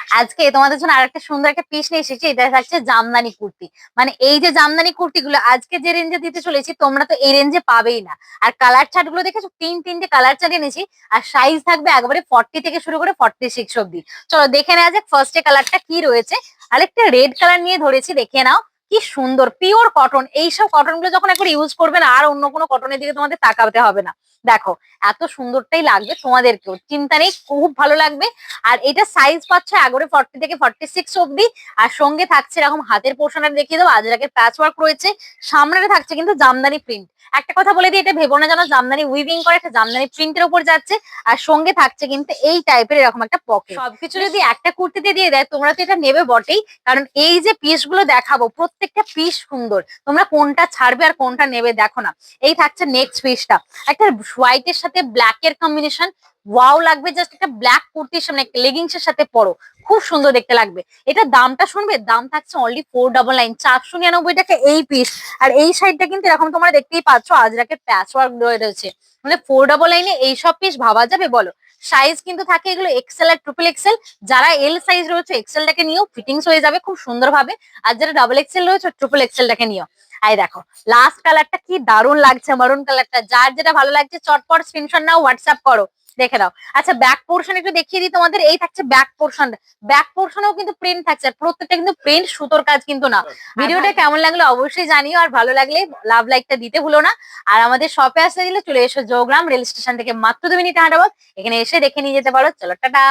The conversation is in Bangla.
আজকে তোমাদের জন্য আরেকটা সুন্দর একটা পিস নিয়ে এসেছি। এটা থাকছে জামদানি কুর্তি। মানে এই যে জামদানি কুর্তি গুলো আজকে যে রেঞ্জে দিতে চলেছি, তোমরা তো এই রেঞ্জে পাবেই না। আর কালার চার্ট গুলো দেখেছো, তিনটে কালার চার্ট এনেছি। আর সাইজ থাকবে একবারে 40 থেকে শুরু করে 46 অব্দি। চলো দেখে নেওয়া যাক ফার্স্টে কালারটা কি রয়েছে। আরেকটা রেড কালার নিয়ে ধরেছি, দেখে নাও। কি সুন্দর পিওর কটন। এইসব কটন গুলো যখন একবার ইউজ করবে না, আর অন্য কোনো কটনের দিকে তোমাদের তাকাতে হবে না। দেখো, এত সুন্দরটাই লাগবে তোমাদেরকেও, চিন্তা নেই, খুব ভালো লাগবে। আর এটা সাইজ পাচ্ছ এগারো 40 থেকে 46 অব্দি। আর সঙ্গে থাকছে এরকম হাতের পোর্শনটা দেখিয়ে দেবো, আজরাকের প্যাচ ওয়ার্ক রয়েছে। সামনে থাকছে কিন্তু জামদানি প্রিন্ট। একটা কথা বলে দিই, এটা ভেবো না যেন জামদানি উইভিং করে, একটা জামদানি প্রিন্টের উপর যাচ্ছে। আর সঙ্গে থাকছে কিন্তু এই টাইপের এরকম একটা পকেট। সবকিছু যদি একটা কুর্তিতে দিয়ে দেয়, তোমরা তো এটা নেবে বটেই। কারণ এই যে পিস গুলো দেখাবো, প্রত্যেকটা পিস সুন্দর। তোমরা কোনটা ছাড়বে আর কোনটা নেবে দেখো না। এই থাকছে নেক্সট পিসটা, একটা হোয়াইটের সাথে ব্ল্যাক এর কম্বিনেশন। ওয়াও লাগবে, জাস্ট একটা ব্ল্যাক কুর্তির সামনে একটা লেগিংস এর সাথে পরো, খুব সুন্দর দেখতে লাগবে। এটা দামটা শুনবে, দাম থাকছে অনলি 499, 499 টাকা এই পিস। আর এই সাইডটা কিন্তু এরকম তোমরা দেখতেই পাচ্ছ, আজরাকের প্যাচ ওয়ার্ক রয়েছে। মানে 499 এইসব পিস ভাবা যাবে বলো? সাইজ কিন্তু থাকে এগুলো এক্সেল আর ট্রিপল এক্সেল। যারা এল সাইজ রয়েছে এক্সেলটাকে নিও, ফিটিংস হয়ে যাবে খুব সুন্দর ভাবে। আর যারা ডাবল এক্সেল রয়েছে ট্রিপল এক্সেলটাকে নিও। আই দেখো, লাস্ট কালারটা কি দারুণ লাগছে, মারুন কালারটা। যার যেটা ভালো লাগছে চটপট স্ক্রিনশট নাও, হোয়াটসঅ্যাপ করো, দেখে দাও। আচ্ছা, ব্যাক পোর্শন একটু দেখিয়ে দিই তোমাদের। এই থাকছে ব্যাক পোর্শন। ব্যাক পোর্শনেও কিন্তু প্রিন্ট থাকছে, আর প্রত্যেকটা কিন্তু প্রিন্ট, সুতোর কাজ কিন্তু না। ভিডিওটা কেমন লাগলো অবশ্যই জানিও, আর ভালো লাগলে লাভ লাইকটা দিতে ভুলো না। আর আমাদের শপে আসতে দিলে চলে এসো, জৌগ্রাম রেল স্টেশন থেকে মাত্র 2 মিনিট হাঁটাবো। এখানে এসে দেখে নিয়ে যেতে পারো। চলো টাটা।